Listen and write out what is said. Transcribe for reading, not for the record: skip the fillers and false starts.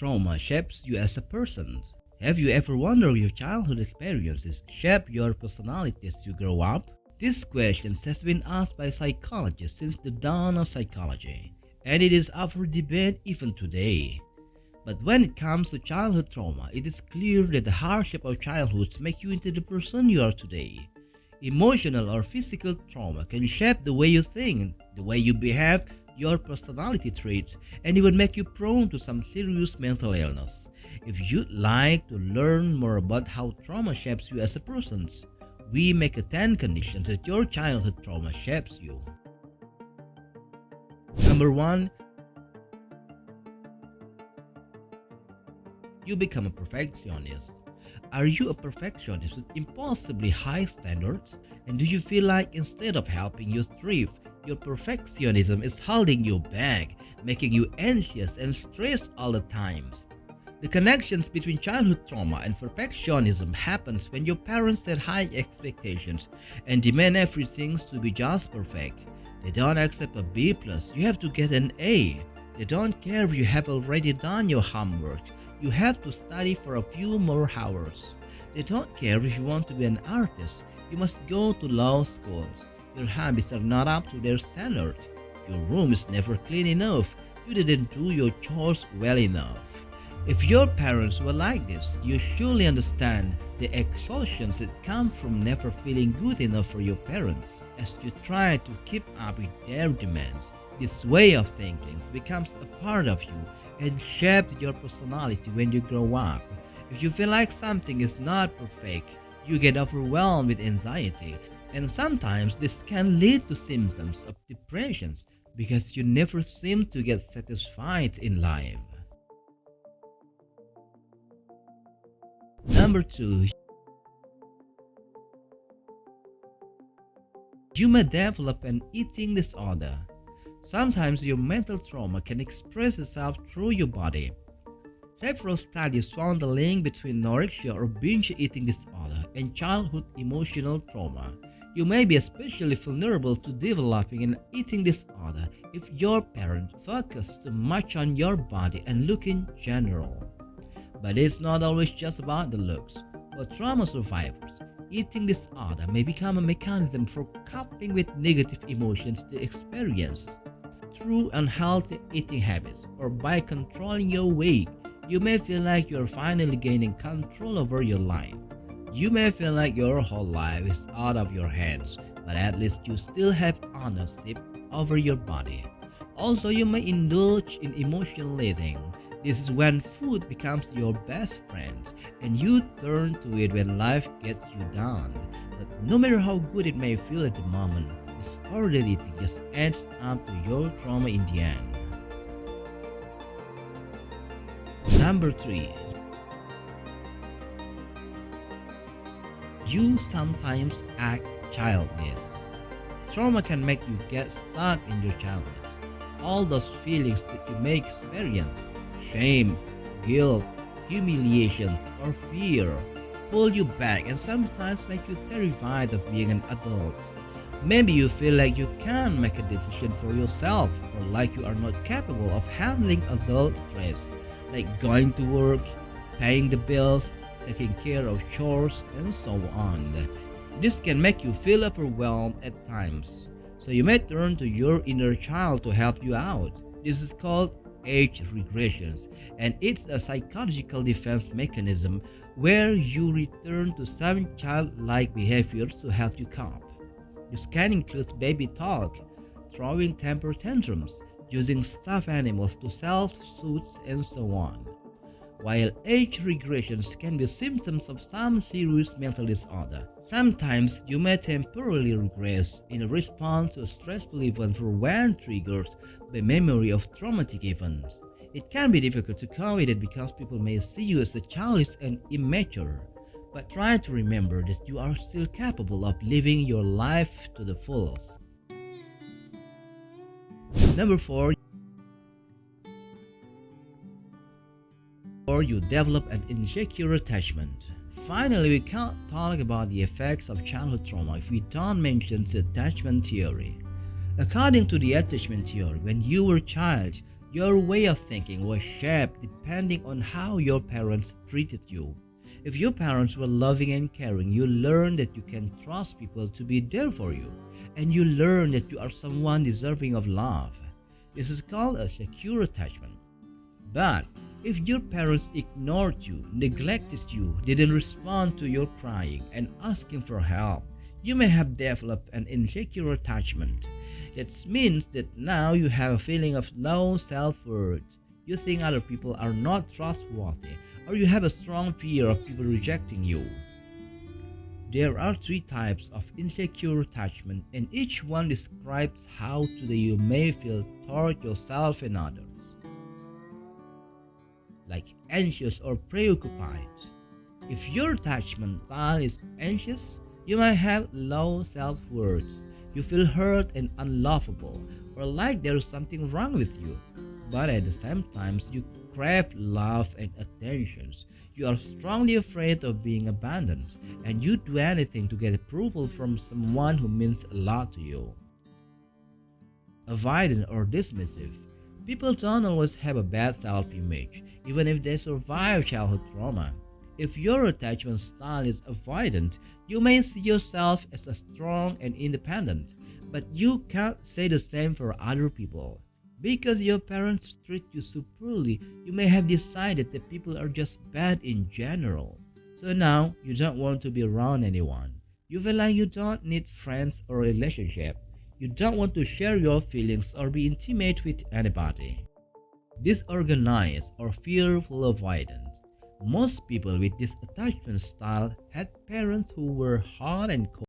trauma shapes you as a person? Have you ever wondered if your childhood experiences shape your personality as you grow up? This question has been asked by psychologists since the dawn of psychology, and it is up for debate even today. But when it comes to childhood trauma, it is clear that the hardship of childhood make you into the person you are today. Emotional or physical trauma can shape the way you think, the way you behave, your personality traits, and even make you prone to some serious mental illness. If you'd like to learn more about how trauma shapes you as a person, we make a 10 conditions that your childhood trauma shapes you. Number 1. You become a perfectionist. Are you a perfectionist with impossibly high standards? And do you feel like instead of helping you thrive, your perfectionism is holding you back, making you anxious and stressed all the time? The connections between childhood trauma and perfectionism happens when your parents set high expectations and demand everything to be just perfect. They don't accept a B+, you have to get an A. They don't care if you have already done your homework. You have to study for a few more hours. They don't care if you want to be an artist. You must go to law schools. Your habits are not up to their standard. Your room is never clean enough. You didn't do your chores well enough. If your parents were like this, you surely understand the exhaustions that come from never feeling good enough for your parents as you try to keep up with their demands. This way of thinking becomes a part of you and shapes your personality when you grow up. If you feel like something is not perfect, you get overwhelmed with anxiety, and sometimes this can lead to symptoms of depression because you never seem to get satisfied in life. Number 2. You may develop an eating disorder. Sometimes your mental trauma can express itself through your body. Several studies found the link between anorexia or binge eating disorder and childhood emotional trauma. You may be especially vulnerable to developing an eating disorder if your parents focus too much on your body and look in general. But it's not always just about the looks. For trauma survivors, eating disorder may become a mechanism for coping with negative emotions they experience. Through unhealthy eating habits or by controlling your weight, you may feel like you're finally gaining control over your life. You may feel like your whole life is out of your hands, but at least you still have ownership over your body. Also, you may indulge in emotional eating. This is when food becomes your best friend and you turn to it when life gets you down. But no matter how good it may feel at the moment, disordered eating just adds up to your trauma in the end. Number 3. You sometimes act childish. Trauma can make you get stuck in your childhood. All those feelings that you may experience, shame, guilt, humiliation, or fear, pull you back and sometimes make you terrified of being an adult. Maybe you feel like you can't make a decision for yourself or like you are not capable of handling adult stress, like going to work, paying the bills, taking care of chores, and so on. This can make you feel overwhelmed at times, so you may turn to your inner child to help you out. This is called age regressions, and it's a psychological defense mechanism where you return to some childlike behaviors to help you cope. This can include baby talk, throwing temper tantrums, using stuffed animals to self-soothe, and so on. While age regressions can be symptoms of some serious mental disorder, sometimes you may temporarily regress in response to a stressful event or when triggered by memory of traumatic events. It can be difficult to cope with it because people may see you as a childish and immature, but try to remember that you are still capable of living your life to the fullest. Number 4. Or you develop an insecure attachment. Finally, we can't talk about the effects of childhood trauma if we don't mention the attachment theory. According to the attachment theory, when you were a child, Your way of thinking was shaped depending on how your parents treated you. If your parents were loving and caring, you learn that you can trust people to be there for you, and you learn that you are someone deserving of love. This is called a secure attachment. But if your parents ignored you, neglected you, didn't respond to your crying and asking for help, you may have developed an insecure attachment. That means that now you have a feeling of low self worth. You think other people are not trustworthy, or you have a strong fear of people rejecting you. There are three types of insecure attachment, and each one describes how today you may feel toward yourself and others, like anxious or preoccupied. If your attachment style is anxious, you might have low self worth. You feel hurt and unlovable, or like there is something wrong with you. But at the same time, you crave love and attentions. You are strongly afraid of being abandoned, and you do anything to get approval from someone who means a lot to you. Avoidant or dismissive. People don't always have a bad self image, even if they survive childhood trauma. If your attachment style is avoidant, you may see yourself as a strong and independent, but you can't say the same for other people. Because your parents treat you so poorly, you may have decided that people are just bad in general. So now you don't want to be around anyone. You feel like you don't need friends or relationship. You don't want to share your feelings or be intimate with anybody. Disorganized or fearful avoidance. Most people with this attachment style had parents who were hard and cold.